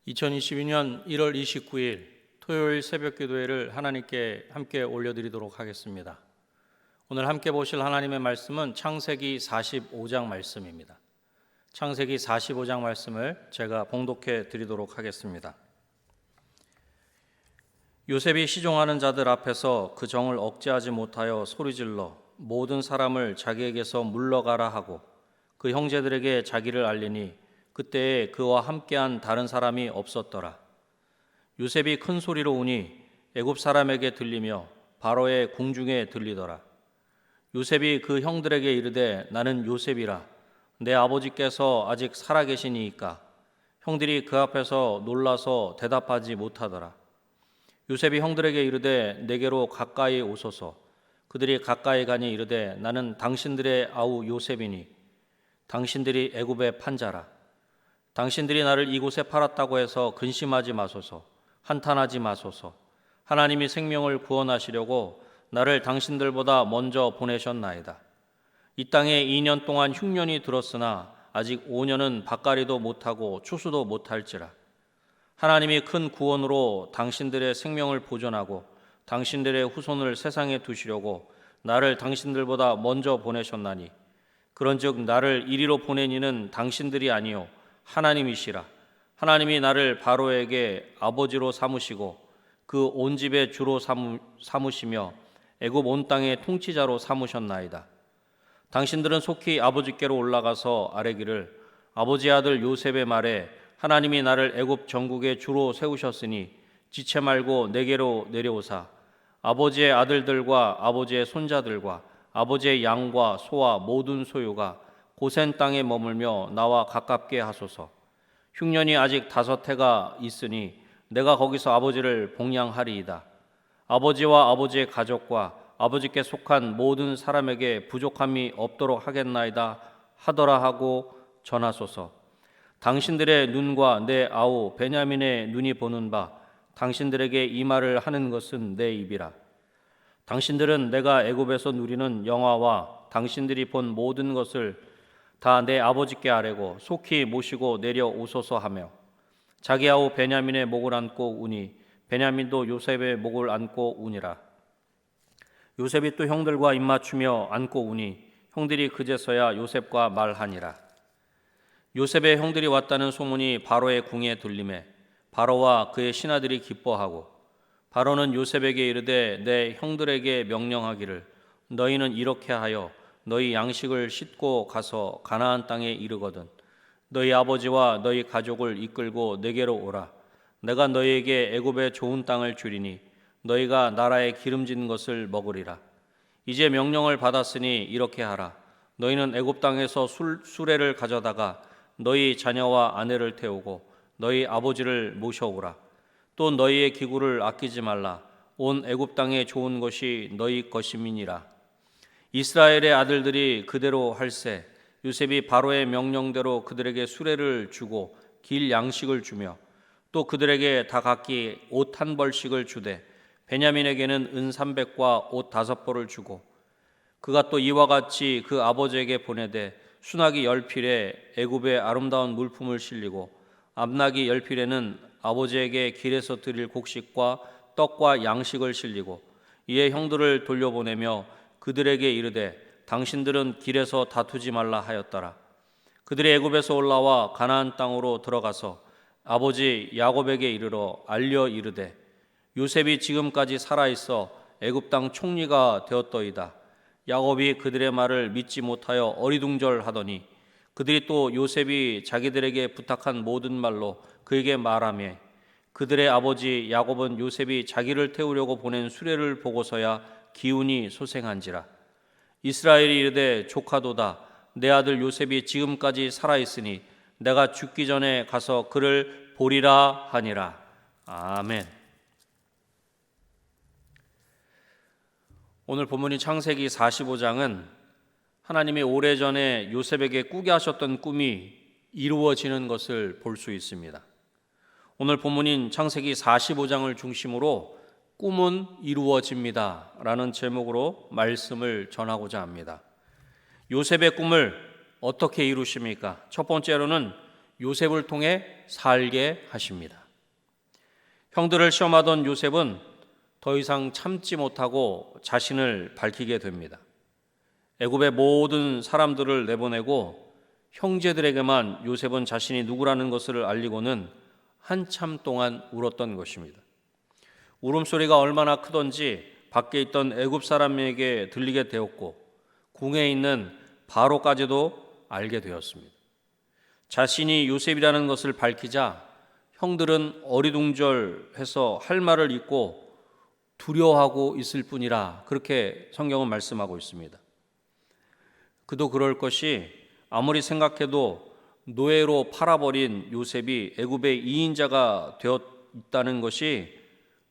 2022년 1월 29일 토요일 새벽 기도회를 하나님께 함께 올려드리도록 하겠습니다. 오늘 함께 보실 하나님의 말씀은 창세기 45장 말씀입니다. 창세기 45장 말씀을 제가 봉독해 드리도록 하겠습니다. 요셉이 시종하는 자들 앞에서 그 정을 억제하지 못하여 소리질러 모든 사람을 자기에게서 물러가라 하고 그 형제들에게 자기를 알리니 그때에 그와 함께한 다른 사람이 없었더라. 요셉이 큰 소리로 우니 애굽 사람에게 들리며 바로의 궁중에 들리더라. 요셉이 그 형들에게 이르되 나는 요셉이라. 내 아버지께서 아직 살아계시니이까. 형들이 그 앞에서 놀라서 대답하지 못하더라. 요셉이 형들에게 이르되 내게로 가까이 오소서. 그들이 가까이 가니 이르되 나는 당신들의 아우 요셉이니 당신들이 애굽의 판자라. 당신들이 나를 이곳에 팔았다고 해서 근심하지 마소서. 한탄하지 마소서. 하나님이 생명을 구원하시려고 나를 당신들보다 먼저 보내셨나이다. 이 땅에 2년 동안 흉년이 들었으나 아직 5년은 밭갈이도 못하고 추수도 못할지라. 하나님이 큰 구원으로 당신들의 생명을 보존하고 당신들의 후손을 세상에 두시려고 나를 당신들보다 먼저 보내셨나니 그런즉 나를 이리로 보낸 이는 당신들이 아니요 하나님이시라. 하나님이 나를 바로에게 아버지로 삼으시고 그 온 집의 주로 삼으시며 애굽 온 땅의 통치자로 삼으셨나이다. 당신들은 속히 아버지께로 올라가서 아뢰기를 아버지의 아들 요셉의 말에 하나님이 나를 애굽 전국의 주로 세우셨으니 지체 말고 내게로 내려오사 아버지의 아들들과 아버지의 손자들과 아버지의 양과 소와 모든 소유가 고센 땅에 머물며 나와 가깝게 하소서. 흉년이 아직 5해가 있으니 내가 거기서 아버지를 복양하리이다. 아버지와 아버지의 가족과 아버지께 속한 모든 사람에게 부족함이 없도록 하겠나이다 하더라 하고 전하소서. 당신들의 눈과 내 아우 베냐민의 눈이 보는 바 당신들에게 이 말을 하는 것은 내 입이라. 당신들은 내가 애굽에서 누리는 영화와 당신들이 본 모든 것을 다 내 아버지께 아뢰고 속히 모시고 내려오소서 하며 자기 아우 베냐민의 목을 안고 우니 베냐민도 요셉의 목을 안고 우니라. 요셉이 또 형들과 입맞추며 안고 우니 형들이 그제서야 요셉과 말하니라. 요셉의 형들이 왔다는 소문이 바로의 궁에 들리매 바로와 그의 신하들이 기뻐하고 바로는 요셉에게 이르되 내 형들에게 명령하기를 너희는 이렇게 하여 너희 양식을 싣고 가서 가나안 땅에 이르거든 너희 아버지와 너희 가족을 이끌고 내게로 오라. 내가 너희에게 애굽의 좋은 땅을 주리니 너희가 나라의 기름진 것을 먹으리라. 이제 명령을 받았으니 이렇게 하라. 너희는 애굽 땅에서 수레를 가져다가 너희 자녀와 아내를 태우고 너희 아버지를 모셔오라. 또 너희의 기구를 아끼지 말라. 온 애굽 땅에 좋은 것이 너희 것임이니라. 이스라엘의 아들들이 그대로 할세 요셉이 바로의 명령대로 그들에게 수레를 주고 길 양식을 주며 또 그들에게 다 각기 옷 한 벌씩을 주되 베냐민에게는 은 300과 옷 5벌을 주고 그가 또 이와 같이 그 아버지에게 보내되 수나기 10필에 애굽의 아름다운 물품을 실리고 암나기 10필에는 아버지에게 길에서 드릴 곡식과 떡과 양식을 실리고 이에 형들을 돌려보내며 그들에게 이르되 당신들은 길에서 다투지 말라 하였더라. 그들이 애굽에서 올라와 가나안 땅으로 들어가서 아버지 야곱에게 이르러 알려 이르되 요셉이 지금까지 살아있어 애굽 땅 총리가 되었더이다. 야곱이 그들의 말을 믿지 못하여 어리둥절하더니 그들이 또 요셉이 자기들에게 부탁한 모든 말로 그에게 말하며 그들의 아버지 야곱은 요셉이 자기를 태우려고 보낸 수레를 보고서야 기운이 소생한지라. 이스라엘이 이르되 조카도다. 내 아들 요셉이 지금까지 살아있으니 내가 죽기 전에 가서 그를 보리라 하니라. 아멘. 오늘 본문인 창세기 45장은 하나님이 오래전에 요셉에게 꾸게 하셨던 꿈이 이루어지는 것을 볼 수 있습니다. 오늘 본문인 창세기 45장을 중심으로 꿈은 이루어집니다 라는 제목으로 말씀을 전하고자 합니다. 요셉의 꿈을 어떻게 이루십니까? 첫 번째로는 요셉을 통해 살게 하십니다. 형들을 시험하던 요셉은 더 이상 참지 못하고 자신을 밝히게 됩니다. 애굽의 모든 사람들을 내보내고 형제들에게만 요셉은 자신이 누구라는 것을 알리고는 한참 동안 울었던 것입니다. 울음소리가 얼마나 크던지 밖에 있던 애굽 사람에게 들리게 되었고 궁에 있는 바로까지도 알게 되었습니다. 자신이 요셉이라는 것을 밝히자 형들은 어리둥절해서 할 말을 잊고 두려워하고 있을 뿐이라, 그렇게 성경은 말씀하고 있습니다. 그도 그럴 것이, 아무리 생각해도 노예로 팔아버린 요셉이 애굽의 이인자가 되었다는 것이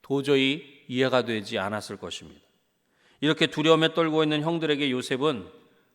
도저히 이해가 되지 않았을 것입니다. 이렇게 두려움에 떨고 있는 형들에게 요셉은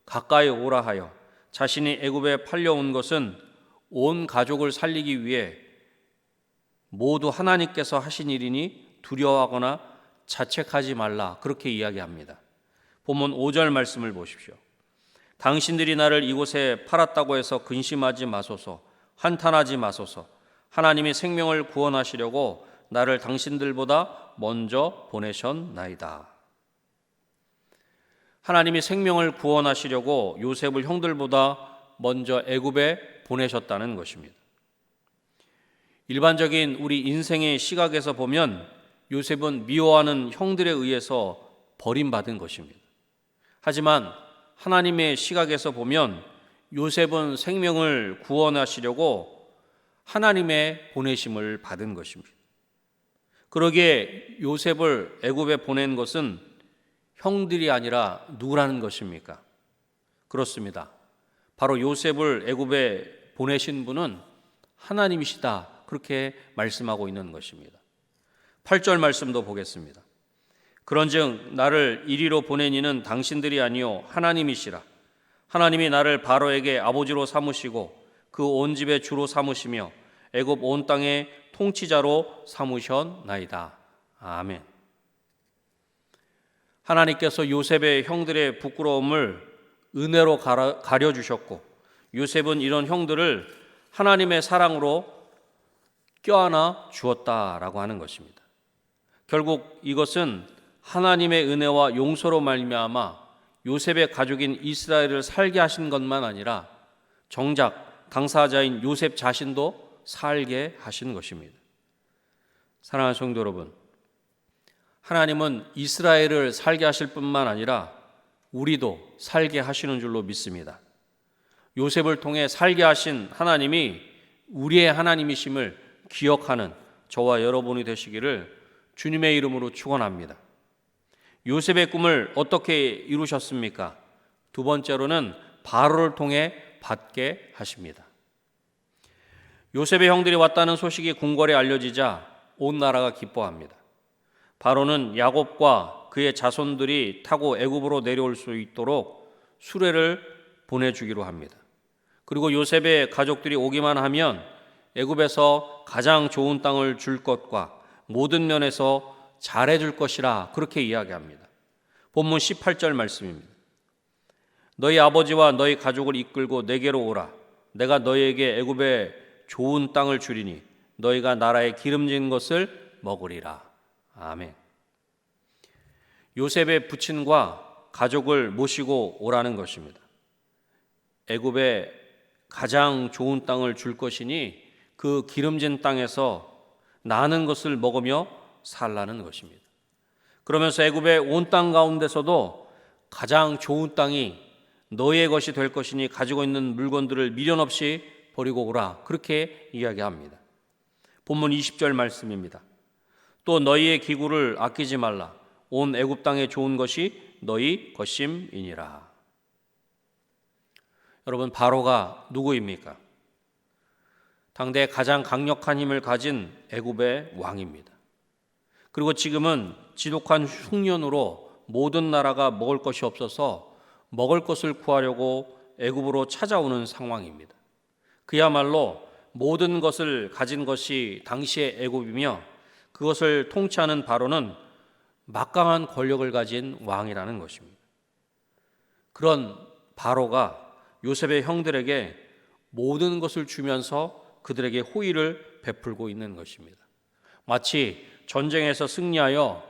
가까이 오라 하여 자신이 애굽에 팔려온 것은 온 가족을 살리기 위해 모두 하나님께서 하신 일이니 두려워하거나 자책하지 말라, 그렇게 이야기합니다. 본문 5절 말씀을 보십시오. 당신들이 나를 이곳에 팔았다고 해서 근심하지 마소서, 한탄하지 마소서. 하나님이 생명을 구원하시려고 나를 당신들보다 먼저 보내셨나이다. 하나님이 생명을 구원하시려고 요셉을 형들보다 먼저 애굽에 보내셨다는 것입니다. 일반적인 우리 인생의 시각에서 보면 요셉은 미워하는 형들에 의해서 버림받은 것입니다. 하지만 하나님의 시각에서 보면 요셉은 생명을 구원하시려고 하나님의 보내심을 받은 것입니다. 그러기에 요셉을 애굽에 보낸 것은 형들이 아니라 누구라는 것입니까? 그렇습니다. 바로 요셉을 애굽에 보내신 분은 하나님이시다, 그렇게 말씀하고 있는 것입니다. 8절 말씀도 보겠습니다. 그런즉 나를 이리로 보낸 이는 당신들이 아니요 하나님이시라. 하나님이 나를 바로에게 아버지로 삼으시고 그 온 집의 주로 삼으시며 애굽 온 땅의 통치자로 삼으셨나이다. 아멘. 하나님께서 요셉의 형들의 부끄러움을 은혜로 가려주셨고 요셉은 이런 형들을 하나님의 사랑으로 껴안아 주었다라고 하는 것입니다. 결국 이것은 하나님의 은혜와 용서로 말미암아 요셉의 가족인 이스라엘을 살게 하신 것만 아니라 정작 당사자인 요셉 자신도 살게 하신 것입니다. 사랑하는 성도 여러분, 하나님은 이스라엘을 살게 하실 뿐만 아니라 우리도 살게 하시는 줄로 믿습니다. 요셉을 통해 살게 하신 하나님이 우리의 하나님이심을 기억하는 저와 여러분이 되시기를 주님의 이름으로 축원합니다. 요셉의 꿈을 어떻게 이루셨습니까? 두 번째로는 바로를 통해 받게 하십니다. 요셉의 형들이 왔다는 소식이 궁궐에 알려지자 온 나라가 기뻐합니다. 바로는 야곱과 그의 자손들이 타고 애굽으로 내려올 수 있도록 수레를 보내주기로 합니다. 그리고 요셉의 가족들이 오기만 하면 애굽에서 가장 좋은 땅을 줄 것과 모든 면에서 잘해줄 것이라, 그렇게 이야기합니다. 본문 18절 말씀입니다. 너희 아버지와 너희 가족을 이끌고 내게로 오라. 내가 너희에게 애굽의 좋은 땅을 주리니 너희가 나라의 기름진 것을 먹으리라. 아멘. 요셉의 부친과 가족을 모시고 오라는 것입니다. 애굽의 가장 좋은 땅을 줄 것이니 그 기름진 땅에서 나는 것을 먹으며 살라는 것입니다. 그러면서 애굽의 온 땅 가운데서도 가장 좋은 땅이 너희의 것이 될 것이니 가지고 있는 물건들을 미련 없이 버리고 오라, 그렇게 이야기합니다. 본문 20절 말씀입니다. 또 너희의 기구를 아끼지 말라. 온 애굽 땅에 좋은 것이 너희 것임이니라. 여러분, 바로가 누구입니까? 당대 가장 강력한 힘을 가진 애굽의 왕입니다. 그리고 지금은 지독한 흉년으로 모든 나라가 먹을 것이 없어서 먹을 것을 구하려고 애굽으로 찾아오는 상황입니다. 그야말로 모든 것을 가진 것이 당시의 애굽이며 그것을 통치하는 바로는 막강한 권력을 가진 왕이라는 것입니다. 그런 바로가 요셉의 형들에게 모든 것을 주면서 그들에게 호의를 베풀고 있는 것입니다. 마치 전쟁에서 승리하여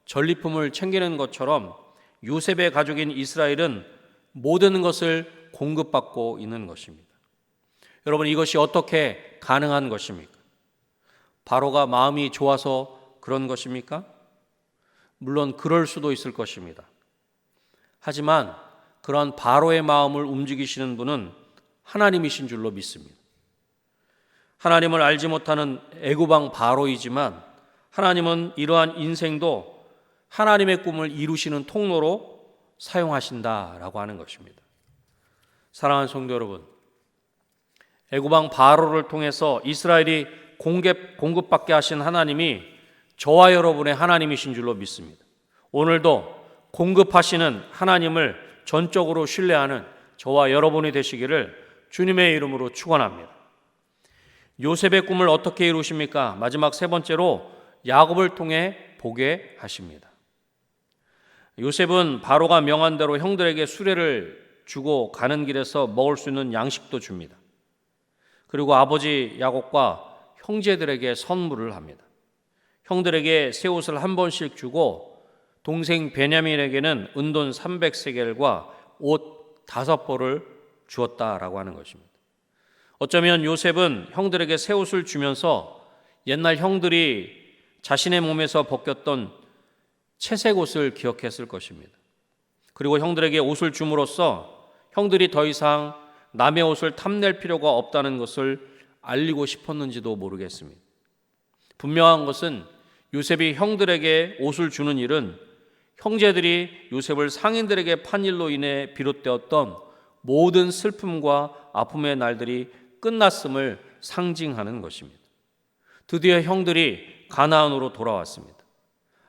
전리품을 챙기는 것처럼 요셉의 가족인 이스라엘은 모든 것을 공급받고 있는 것입니다. 여러분, 이것이 어떻게 가능한 것입니까? 바로가 마음이 좋아서 그런 것입니까? 물론 그럴 수도 있을 것입니다. 하지만 그러한 바로의 마음을 움직이시는 분은 하나님이신 줄로 믿습니다. 하나님을 알지 못하는 애굽왕 바로이지만 하나님은 이러한 인생도 하나님의 꿈을 이루시는 통로로 사용하신다라고 하는 것입니다. 사랑하는 성도 여러분, 애굽왕 바로를 통해서 이스라엘이 공급받게 하신 하나님이 저와 여러분의 하나님이신 줄로 믿습니다. 오늘도 공급하시는 하나님을 전적으로 신뢰하는 저와 여러분이 되시기를 주님의 이름으로 축원합니다. 요셉의 꿈을 어떻게 이루십니까? 마지막 세 번째로 야곱을 통해 보게 하십니다. 요셉은 바로가 명한 대로 형들에게 수레를 주고 가는 길에서 먹을 수 있는 양식도 줍니다. 그리고 아버지 야곱과 형제들에게 선물을 합니다. 형들에게 새 옷을 한 번씩 주고 동생 베냐민에게는 은돈 300세겔과 옷 5벌을 주었다라고 하는 것입니다. 어쩌면 요셉은 형들에게 새 옷을 주면서 옛날 형들이 자신의 몸에서 벗겼던 채색 옷을 기억했을 것입니다. 그리고 형들에게 옷을 줌으로써 형들이 더 이상 남의 옷을 탐낼 필요가 없다는 것을 알리고 싶었는지도 모르겠습니다. 분명한 것은 요셉이 형들에게 옷을 주는 일은 형제들이 요셉을 상인들에게 판 일로 인해 비롯되었던 모든 슬픔과 아픔의 날들이 끝났음을 상징하는 것입니다. 드디어 형들이 가나안으로 돌아왔습니다.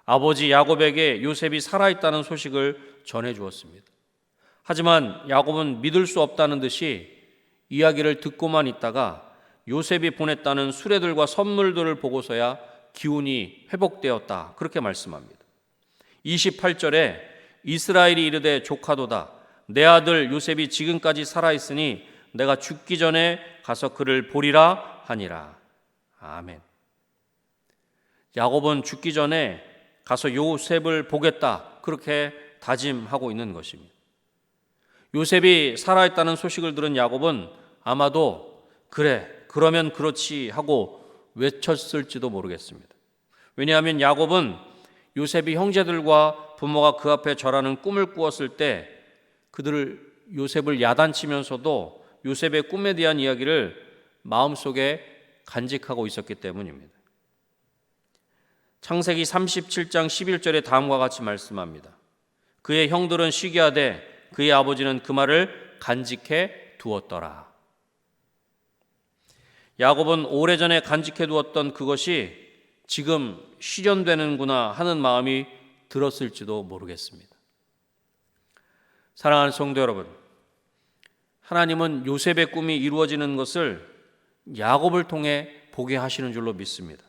아버지 야곱에게 요셉이 살아있다는 소식을 전해주었습니다. 하지만 야곱은 믿을 수 없다는 듯이 이야기를 듣고만 있다가 요셉이 보냈다는 수레들과 선물들을 보고서야 기운이 회복되었다, 그렇게 말씀합니다. 28절에 이스라엘이 이르되 조카도다, 내 아들 요셉이 지금까지 살아있으니 내가 죽기 전에 가서 그를 보리라 하니라. 아멘. 야곱은 죽기 전에 가서 요셉을 보겠다, 그렇게 다짐하고 있는 것입니다. 요셉이 살아있다는 소식을 들은 야곱은 아마도 그래, 그러면 그렇지 하고 외쳤을지도 모르겠습니다. 왜냐하면 야곱은 요셉이 형제들과 부모가 그 앞에 절하는 꿈을 꾸었을 때 그들을 요셉을 야단치면서도 요셉의 꿈에 대한 이야기를 마음속에 간직하고 있었기 때문입니다. 창세기 37장 11절에 다음과 같이 말씀합니다. 그의 형들은 시기하되 그의 아버지는 그 말을 간직해 두었더라. 야곱은 오래전에 간직해 두었던 그것이 지금 실현되는구나 하는 마음이 들었을지도 모르겠습니다. 사랑하는 성도 여러분, 하나님은 요셉의 꿈이 이루어지는 것을 야곱을 통해 보게 하시는 줄로 믿습니다.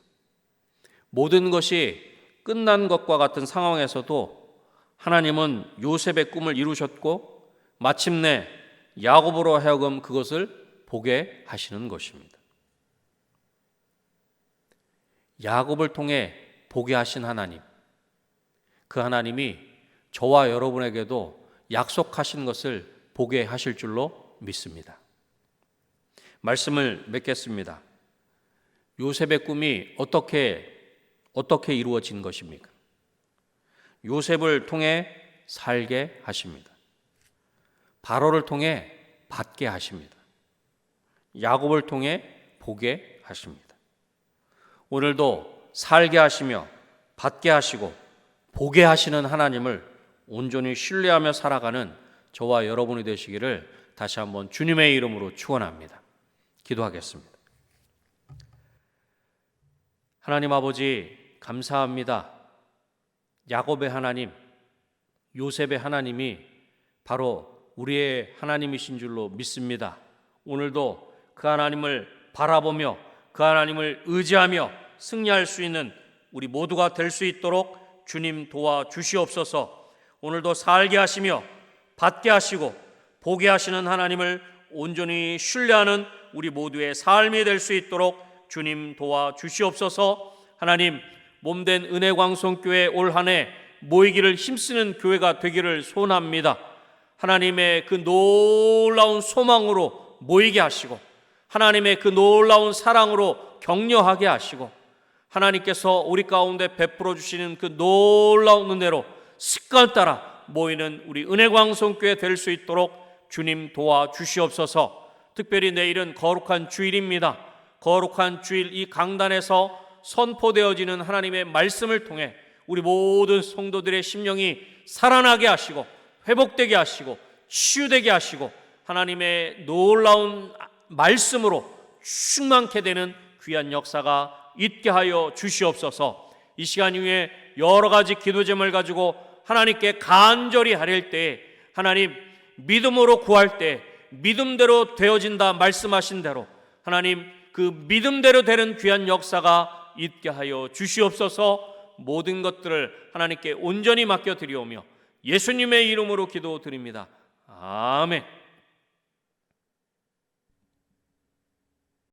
모든 것이 끝난 것과 같은 상황에서도 하나님은 요셉의 꿈을 이루셨고 마침내 야곱으로 하여금 그것을 보게 하시는 것입니다. 야곱을 통해 보게 하신 하나님, 그 하나님이 저와 여러분에게도 약속하신 것을 보게 하실 줄로 믿습니다. 말씀을 맺겠습니다. 요셉의 꿈이 어떻게 이루어진 것입니까? 요셉을 통해 살게 하십니다. 바로를 통해 받게 하십니다. 야곱을 통해 보게 하십니다. 오늘도 살게 하시며 받게 하시고 보게 하시는 하나님을 온전히 신뢰하며 살아가는 저와 여러분이 되시기를 다시 한번 주님의 이름으로 축원합니다. 기도하겠습니다. 하나님 아버지, 감사합니다. 야곱의 하나님, 요셉의 하나님이 바로 우리의 하나님이신 줄로 믿습니다. 오늘도 그 하나님을 바라보며 그 하나님을 의지하며 승리할 수 있는 우리 모두가 될 수 있도록 주님 도와주시옵소서. 오늘도 살게 하시며 받게 하시고 보게 하시는 하나님을 온전히 신뢰하는 우리 모두의 삶이 될 수 있도록 주님 도와주시옵소서. 하나님, 몸된 은혜광송교회 올 한 해 모이기를 힘쓰는 교회가 되기를 소원합니다. 하나님의 그 놀라운 소망으로 모이게 하시고, 하나님의 그 놀라운 사랑으로 격려하게 하시고, 하나님께서 우리 가운데 베풀어 주시는 그 놀라운 은혜로 습관 따라 모이는 우리 은혜광송교회 될 수 있도록 주님 도와주시옵소서. 특별히 내일은 거룩한 주일입니다. 거룩한 주일 이 강단에서 선포되어지는 하나님의 말씀을 통해 우리 모든 성도들의 심령이 살아나게 하시고 회복되게 하시고 치유되게 하시고 하나님의 놀라운 말씀으로 충만케 되는 귀한 역사가 있게 하여 주시옵소서. 이 시간 이후에 여러 가지 기도 제목을 가지고 하나님께 간절히 아뢰일 때에 하나님 믿음으로 구할 때 믿음대로 되어진다 말씀하신 대로 하나님 그 믿음대로 되는 귀한 역사가 있게 하여 주시옵소서. 모든 것들을 하나님께 온전히 맡겨드리오며 예수님의 이름으로 기도드립니다. 아멘.